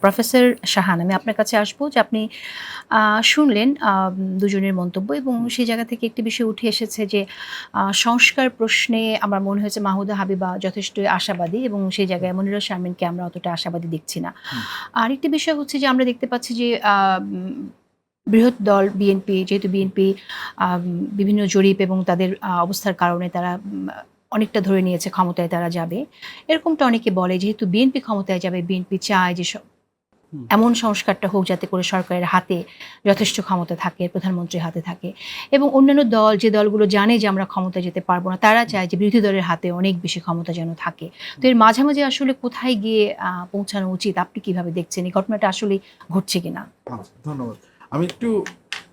Professor Shahan, আমি আপনার কাছে আসবো যে আপনি শুনলেন দুজনের মন্তব্য এবং সেই জায়গা থেকে একটি বিষয় উঠে এসেছে যে সংস্কার প্রশ্নে আমার মনে হয়েছে মাহুদা হাবিবা যথেষ্টই আশাবাদী এবং সেই জায়গায় মনিরুল শারমিনকে আমরা অতটা আশাবাদী দেখছি না। হুম, আরেকটি বিষয় হচ্ছে যে আমরা দেখতে পাচ্ছি যে বৃহৎ দল বিএনপি, যেহেতু বিএনপি বিভিন্ন জরিপ এবং তাদের অবস্থার কারণে তারা অনেকটা ধরে নিয়েছে ক্ষমতায় তারা যাবে। এরকমটা অনেকে বলে যেহেতু বিএনপি ক্ষমতায় যাবে, বিএনপি চায় যে হুম, এমন সংস্কারটা হোক যাতে করে সরকারের হাতে যথেষ্ট ক্ষমতা থাকে, প্রধানমন্ত্রীর হাতে থাকে এবং অন্যান্য দল যে দলগুলো জানে যে আমরা ক্ষমতায় যেতে পারবো না, তারা চায় যে বিরোধী দলের হাতে অনেক বেশি ক্ষমতা যেন থাকে। তো এর মাঝামাঝি আসলে কোথায় গিয়ে পৌঁছানো উচিত? আপনি কিভাবে দেখছেন এই ঘটনাটা আসলেই ঘটছে কিনা? আচ্ছা, ধন্যবাদ। আমি একটু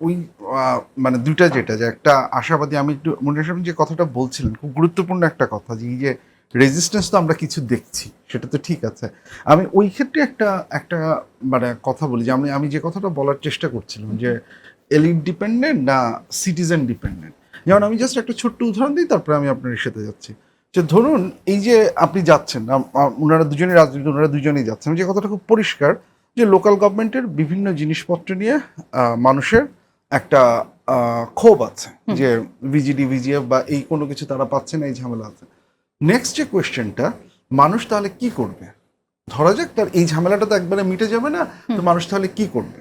ওই মানে ২ টা যেটা যে একটা আশাবাদী আমি একটু মনির সাহেব যে কথাটা বলছিলেন খুব গুরুত্বপূর্ণ একটা কথা যে এই যে রেজিস্ট্যান্স তো আমরা কিছু দেখছি সেটা তো ঠিক আছে। আমি ওই ক্ষেত্রে একটা একটা মানে কথা বলি যে আমি যে কথাটা বলার চেষ্টা করছিলাম যে এলিট ডিপেন্ডেন্ট না সিটিজেন ডিপেন্ডেন্ট। যেমন আমি জাস্ট একটা ছোট্ট উদাহরণ দিই তারপরে আমি আপনার সাথে যাচ্ছি। যে ধরুন এই যে আপনি যাচ্ছেন ওনারা দুজনেই রাজনীতি ওনারা দুজনেই যাচ্ছেন যে কথাটা খুব পরিষ্কার যে লোকাল গভর্নমেন্টের বিভিন্ন জিনিসপত্র নিয়ে মানুষের একটা ক্ষোভ আছে হুম। যে ভিজিডি ভিজিএফ বা এই কোনো কিছু তারা পাচ্ছে না, এই ঝামেলা আছে। নেক্সট যে কোয়েশ্চেনটা, মানুষ তাহলে কি করবে? ধরা যাক তার এই ঝামেলাটা তো একবারে মিটে যাবে না, তো মানুষ তাহলে কি করবে?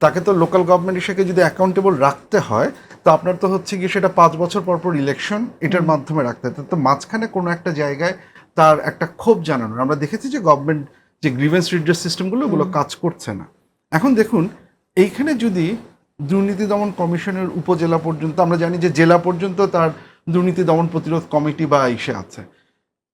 তাকে তো লোকাল গভর্নমেন্ট হিসেবে যদি অ্যাকাউন্টেবল রাখতে হয়, তো আপনার তো হচ্ছে গিয়ে সেটা ৫ বছর পর পর ইলেকশন এটার মাধ্যমে রাখতে হয়। তো মাঝখানে কোনো একটা জায়গায় তার একটা ক্ষোভ জানানোর আমরা দেখেছি যে গভর্নমেন্ট যে গ্রিভেন্স রিড্রেস সিস্টেমগুলো ওগুলো কাজ করছে না। এখন দেখুন এইখানে যদি দুর্নীতি দমন কমিশনের উপজেলা পর্যন্ত আমরা জানি যে জেলা পর্যন্ত তার দুর্নীতি দমন প্রতিরোধ কমিটি বা ইসে আছে।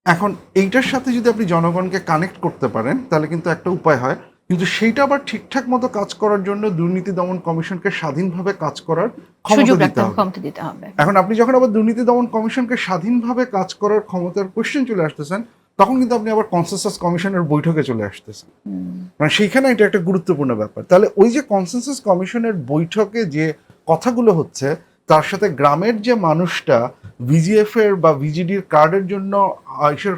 এখন এইটার সাথে যদি আপনি জনগণকে কানেক্ট করতে পারেন তাহলে কিন্তু একটা উপায় হয়, কিন্তু সেইটা আবার ঠিকঠাক মতো কাজ করার জন্য দুর্নীতি দমন কমিশনকে স্বাধীনভাবে কাজ করার ক্ষমতা সুযোগ দিতে রাখতে হবে, হবে। ক্ষমতা দিতে হবে। এখন আপনি যখন আবার দুর্নীতি দমন কমিশনকে স্বাধীনভাবে কাজ করার ক্ষমতার কোশ্চেন চলে আসতেছেন, তখন কিন্তু আপনি আবার কনসেনসাস কমিশনের বৈঠকে চলে আসতেছেন। হুম। মানে সেইখানে এটা একটা গুরুত্বপূর্ণ ব্যাপার। তাহলে ওই যে কনসেনসাস কমিশনের বৈঠকে যে কথাগুলো হচ্ছে তার সাথে গ্রামের যে মানুষটা ভিজিএফ এর বা ভিজিডির কার্ডের জন্য এসের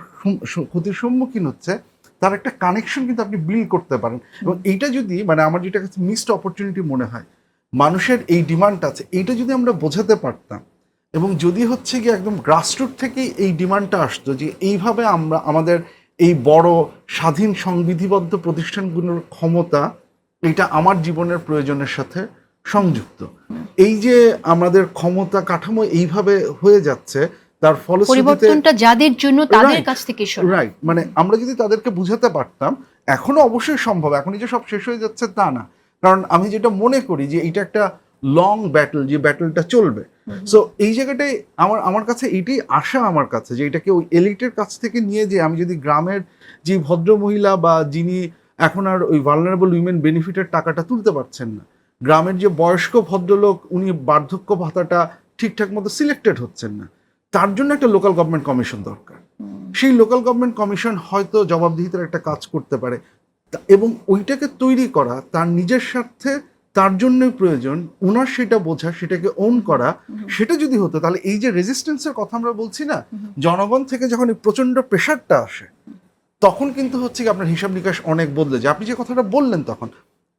ক্ষতির সম্মুখীন হচ্ছে, তার একটা কানেকশন কিন্তু আপনি বিল্ড করতে পারেন। এবং এইটা যদি মানে আমার যেটা কাছে মিসড অপরচুনিটি মনে হয়, মানুষের এই ডিমান্ড আছে, এইটা যদি আমরা বোঝাতে পারতাম এবং যদি হচ্ছে গিয়ে একদম গ্রাসরুট থেকেই এই ডিমান্ডটা আসতো যে এইভাবে আমরা আমাদের এই বড় স্বাধীন সংবিধিবদ্ধ প্রতিষ্ঠানগুলোর ক্ষমতা এটা আমার জীবনের প্রয়োজনের সাথে সংযুক্ত। এই যে আমাদের ক্ষমতা কাঠামো এইভাবে হয়ে যাচ্ছে তার ফলশ্রুতিতে পরিবর্তনটা যাদের জন্য তাদের রাইট, কাছ থেকে শোনা। রাইট। মানে আমরা যদি তাদেরকে বুঝাতে পারতাম, এখনো অবশ্যই সম্ভব। এখনই যে সব শেষ হয়ে যাচ্ছে তা না। কারণ আমি যেটা মনে করি যে এটা একটা লং ব্যাটল, যে ব্যাটলটা চলবে। সো এই জায়গাটায় আমার আমার কাছে এইটাই আশা আমার কাছে যে এটাকে ওই এলিটের কাছ থেকে নিয়ে যে আমি যদি গ্রামের যে ভদ্র মহিলা বা যিনি এখন আর ওই ভালনারেবল উইমেন বেনিফিটের টাকাটা তুলতে পারছেন না, গ্রামের যে বয়স্ক ভদ্রলোক উনি বার্ধক্য ভাতাটা ঠিকঠাক মতো সিলেক্টেড হচ্ছেন না, তার জন্য একটা লোকাল গভর্নমেন্ট কমিশন দরকার। সেই লোকাল গভর্নমেন্ট কমিশন হয়তো জবাবদিহিতার একটা কাজ করতে পারে এবং ওইটাকে তৈরি করা তার নিজের স্বার্থে তার জন্যই প্রয়োজন, ওনার সেটা বোঝা, সেটাকে ওন করা। সেটা যদি হতো তাহলে এই যে রেজিস্ট্যান্সের কথা আমরা বলছি না, জনগণ থেকে যখন এই প্রচণ্ড প্রেশারটা আসে তখন কিন্তু হচ্ছে কি আপনার হিসাব নিকাশ অনেক বদলে যায়। আপনি যে কথাটা বললেন তখন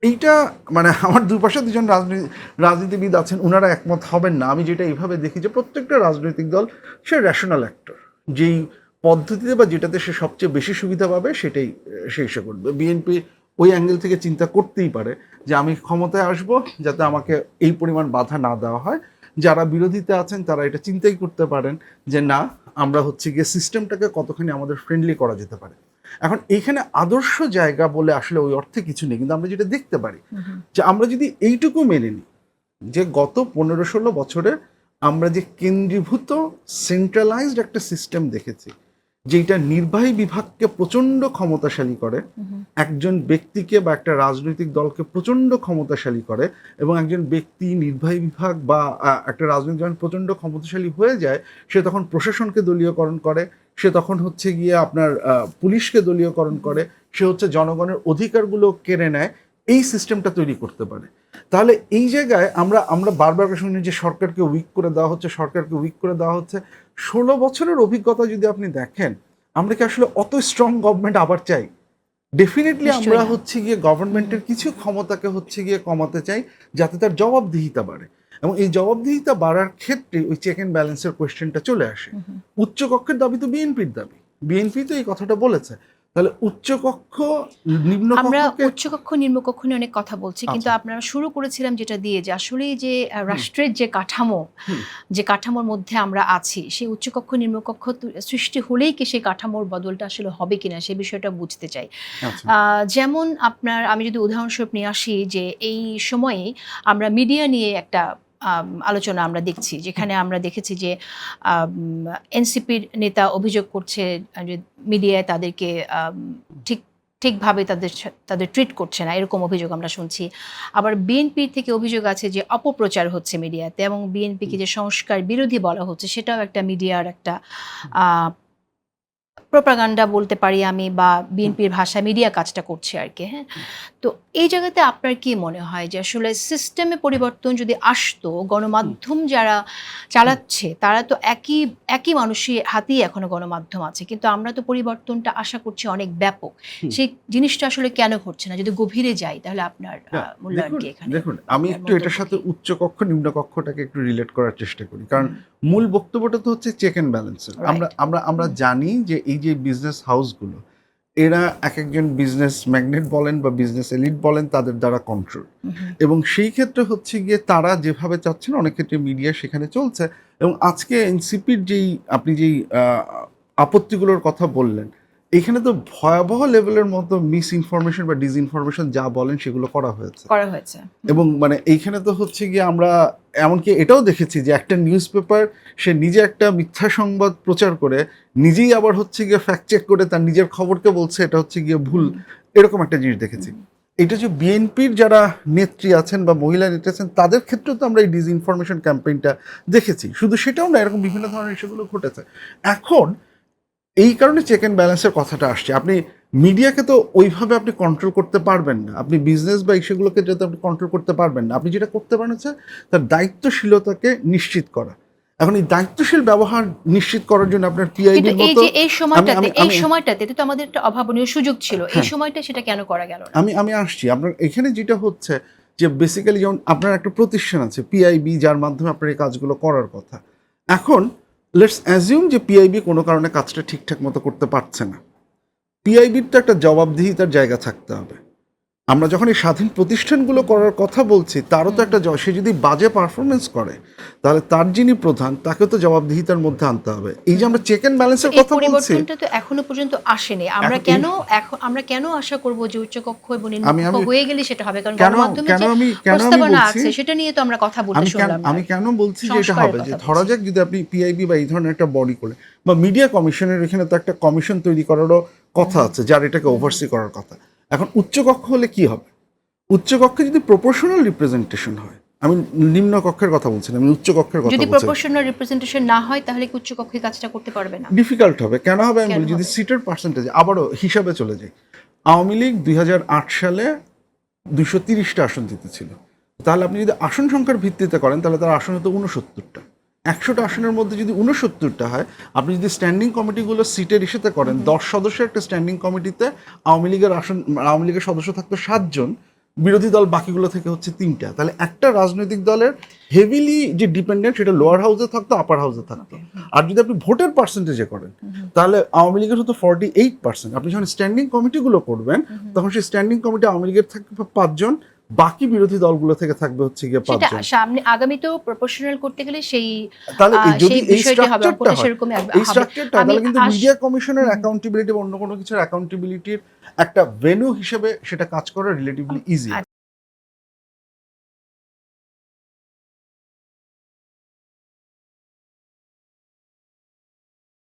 এইটা মানে আমার দুই পাশে দুজন রাজনীতিবিদ আছেন, ওনারা একমত হবেন না। আমি যেটা এইভাবে দেখি যে প্রত্যেকটা রাজনৈতিক দল সে রেশনাল অ্যাক্টর, যেই পদ্ধতিতে বা যেটাতে সে সবচেয়ে বেশি সুবিধা পাবে সেটাই সে ইসে করবে। বিএনপি ওই অ্যাঙ্গেল থেকে চিন্তা করতেই পারে যে আমি ক্ষমতায় আসব যাতে আমাকে এই পরিমাণ বাধা না দেওয়া হয়। যারা বিরোধীতে আছেন তারা এটা চিন্তাই করতে পারেন যে না, আমরা হচ্ছে গিয়ে সিস্টেমটাকে কতখানি আমাদের ফ্রেন্ডলি করা যেতে পারে। এখন এইখানে আদর্শ জায়গা বলে আসলে ওই অর্থে কিছু নেই, কিন্তু আমরা যেটা দেখতে পারি যে আমরা যদি এইটুকু মেনে নিই যে গত ১৫-১৬ বছরে আমরা যে কেন্দ্রীভূত সেন্ট্রালাইজড একটা সিস্টেম দেখেছি যেটা নির্বাহী বিভাগকে প্রচণ্ড ক্ষমতাশালী করে, একজন ব্যক্তিকে বা একটা রাজনৈতিক দলকে প্রচণ্ড ক্ষমতাশালী করে এবং একজন ব্যক্তি নির্বাহী বিভাগ বা একটা রাজনৈতিক দল প্রচণ্ড ক্ষমতাশালী হয়ে যায়, সে তখন প্রশাসনকে দলীয়করণ করে, সে তখন হচ্ছে গিয়ে আপনার পুলিশকে দলীয়করণ করে, সে হচ্ছে জনগণের অধিকারগুলো কেড়ে নেয়। এই সিস্টেমটা তৈরি করতে পারে। তাহলে এই জায়গায় আমরা আমরা বারবার শুনি যে সরকারকে উইক করে দেওয়া হচ্ছে, সরকারকে উইক করে দেওয়া হচ্ছে। ১৬ বছরের অভিজ্ঞতা যদি আপনি দেখেন, আমরা কি আসলে অত স্ট্রং গভর্নমেন্ট আবার চাই? ডেফিনেটলি নিশ্চয়ই আমরা না। হচ্ছে গিয়ে গভর্নমেন্টের কিছু ক্ষমতাকে হচ্ছে গিয়ে কমাতে চাই যাতে তার জবাবদিহিতা বাড়ে, এবং এই জবাবদিহিতা বাড়ার ক্ষেত্রে ওই চেক অ্যান্ড ব্যালেন্সের কোয়েশ্চেনটা চলে আসে। উচ্চকক্ষের দাবি তো বিএনপির দাবি, বিএনপি তো এই কথাটা বলেছে, তাহলে উচ্চকক্ষ আমরা নিম্নকক্ষকে উচ্চকক্ষ নিম্নকক্ষ নিয়ে অনেক কথা বলছি, কিন্তু আচ্ছা। আপনারা শুরু করেছিলাম যেটা দিয়ে যে আসলে যে রাষ্ট্রের যে কাঠামো, হুম। যে কাঠামোর মধ্যে আমরা আছি, সেই উচ্চকক্ষ নিম্নকক্ষ সৃষ্টি হলেই কি সেই কাঠামোর বদলটা আসলে হবে কিনা সেই বিষয়টা বুঝতে চাই। আচ্ছা। যেমন আমি যদি উদাহরণস্বরূপ নিয়ে আসি যে এই সময়ে আমরা মিডিয়া নিয়ে একটা আলোচনা আমরা দেখছি, যেখানে আমরা দেখেছি যে এনসিপির নেতা অভিযোগ করছে যে মিডিয়ায় তাদেরকে ঠিকভাবে তাদের ট্রিট করছে না, এরকম অভিযোগ আমরা শুনছি। আবার বিএনপির থেকে অভিযোগ আছে যে অপপ্রচার হচ্ছে মিডিয়াতে, এবং বিএনপিকে যে সংস্কার বিরোধী বলা হচ্ছে সেটাও একটা মিডিয়ার একটা প্রোপাগান্ডা বলতে পারি আমি, বা বিএনপির ভাষা মিডিয়া কাজটা করছে আর কি। হ্যাঁ, তো এই জায়গাতে আপনার কি মনে হয় যে আসলে সিস্টেমে পরিবর্তন যদি আসতো, গণমাধ্যম যারা চালাচ্ছে তারা তো একই মানুষের হাতেই এখনো গণমাধ্যম আছে, কিন্তু আমরা তো পরিবর্তনটা আশা করছি অনেক ব্যাপক। সেই জিনিসটা আসলে কেন ঘটছে না? যদি গভীরে যাই তাহলে আপনার মূল্যায়ন কি এখানে? দেখুন, আমি একটু এটার সাথে উচ্চকক্ষ নিম্নকক্ষটাকে একটু রিলেট করার চেষ্টা করি, কারণ মূল বক্তব্যটা তো হচ্ছে চেক অ্যান্ড ব্যালেন্সের। আমরা জানি যে এই যে বিজনেস হাউসগুলো, এরা এক একজন বিজনেস ম্যাগনেট বলেন বা বিজনেস এলিট বলেন, তাদের দ্বারা কন্ট্রোল, এবং সেই ক্ষেত্রে হচ্ছে গিয়ে তারা যেভাবে চাচ্ছেন অনেক ক্ষেত্রে মিডিয়া সেখানে চলছে। এবং আজকে এনসিপির আপনি যেই আপত্তিগুলোর কথা বললেন, এখানে তো ভয়াবহ লেভেলের মতো মিস ইনফরমেশন বা ডিসইনফরমেশন যা বলেন সেগুলো করা হয়েছে। এবং মানে এইখানে তো হচ্ছে গিয়ে আমরা এমনকি এটাও দেখেছি যে একটা নিউজ পেপার সে নিজে একটা মিথ্যা সংবাদ প্রচার করে নিজেই আবার হচ্ছে গিয়ে ফ্যাক্ট চেক করে তার নিজের খবরকে বলছে এটা হচ্ছে গিয়ে ভুল, এরকম একটা জিনিস দেখেছি। এটা যে বিএনপির যারা নেত্রী আছেন বা মহিলা নেত্রী আছেন তাদের ক্ষেত্রেও তো আমরা এই ডিসইনফরমেশন ক্যাম্পেইনটা দেখেছি, শুধু সেটাও না, এরকম বিভিন্ন ধরনের সেগুলো ঘটেছে। এখন এই কারণে চেক অ্যান্ড ব্যালেন্সের কথাটা আসছে। আপনি মিডিয়াকে তো ওইভাবে আপনি কন্ট্রোল করতে পারবেন না, আপনি বিজনেস বা সেগুলোকে যাতে আপনি কন্ট্রোল করতে পারবেন না। আপনি যেটা করতে পারেন হচ্ছে তার দায়িত্বশীলতাকে নিশ্চিত করা। এখন এই দায়িত্বশীল ব্যবহার নিশ্চিত করার জন্য আপনার পিআইবির মতো এই সময়টাতে তো আমাদের একটা অভাবনীয় সুযোগ ছিল, এই সময়টা সেটা কেন করা গেল না? আমি আসছি। আপনার এখানে যেটা হচ্ছে যে বেসিক্যালি যেমন আপনার একটা প্রতিষ্ঠান আছে পিআইবি, যার মাধ্যমে আপনার এই কাজগুলো করার কথা। এখন লেটস অ্যাজিউম যে পিআইবি কোনো কারণে কাজটা ঠিকঠাক মতো করতে পারছে না, পিআইবির তো একটা জবাবদিহিতার জায়গা থাকতে হবে। আমরা যখন এই স্বাধীন প্রতিষ্ঠানগুলো করার কথা বলছি, তারও তো একটা সে যদি বাজে পারফরমেন্স করে তাহলে তার যিনি প্রধান তাকে তো জবাবদিহিতার মধ্যে আনতে হবে। এই যে আমরা চেক অ্যান্ড ব্যালেন্সের কথা বলছি, পরিবর্তনটা তো এখনো পর্যন্ত আসেনি। আমরা কেন আশা করব যে উচ্চকক্ষ এবং নিম্নকক্ষ হয়ে গেলে সেটা হবে? কারণ গণমাধ্যমে যে প্রস্তাবনা আছে সেটা নিয়ে তো আমরা কথা বলতে শুনলাম। আমি কেন বলছি যে এটা হবে, যে ধরা যাক যদি আপনি পিআইবি বা এই ধরনের একটা বডি করে বা মিডিয়া কমিশনের, এখানে তো একটা কমিশন তৈরি করারও কথা আছে যার এটাকে ওভারসি করার কথা। এখন উচ্চকক্ষ হলে কি হবে? উচ্চকক্ষে যদি প্রপোর্শনাল রিপ্রেজেন্টেশন হয়, আমি নিম্ন কক্ষের কথা বলছি না, আমি উচ্চ কক্ষের কথা যদি বলছি। প্রপোর্শনাল রিপ্রেজেন্টেশন না হয় তাহলে কি উচ্চ কক্ষে কাজটা করতে পারবে না? ডিফিকাল্ট হবে। কেন হবে আমি বলি, যদি সিটের পার্সেন্টেজ আবারও হিসাবে চলে যাই, আওয়ামী লীগ 2008 সালে 230টা আসন জিতেছিল, তাহলে আপনি যদি আসন সংখ্যার ভিত্তিতে করেন তাহলে তার আসন হতো 69টা। 100টা আসনের মধ্যে যদি 69টা হয়, আপনি যদি স্ট্যান্ডিং কমিটিগুলো সিটের ইস্যুতে করেন, 10 সদস্যের একটা স্ট্যান্ডিং কমিটিতে আওয়ামী লীগের সদস্য থাকতো 7 জন, বিরোধী দল বাকিগুলো থেকে হচ্ছে 3টা, তাহলে একটা রাজনৈতিক দলের হেভিলি যে ডিপেন্ডেন্ট সেটা লোয়ার হাউসে থাকতো, আপার হাউসে থাকতো। আর যদি আপনি ভোটের পার্সেন্টেজে করেন তাহলে আওয়ামী লীগের হতো 48%। আপনি যখন স্ট্যান্ডিং কমিটিগুলো করবেন তখন সেই স্ট্যান্ডিং কমিটি আওয়ামী লীগের থাকবে 5 জন, বাকি বিরোধী দলগুলো থেকে থাকবে হচ্ছে গিয়ে 5 জন। সামনে আগামীতেও প্রপোর্শনাল করতে গেলে তাহলে যদি এই স্ট্রাকচারটা তাহলে কিন্তু মিডিয়া কমিশনের অ্যাকাউন্টেবিলিটি বা অন্য কোনো কিছুর অ্যাকাউন্টেবিলিটির একটা ভেন্যু হিসেবে সেটা কাজ করা রিলেটিভলি ইজি।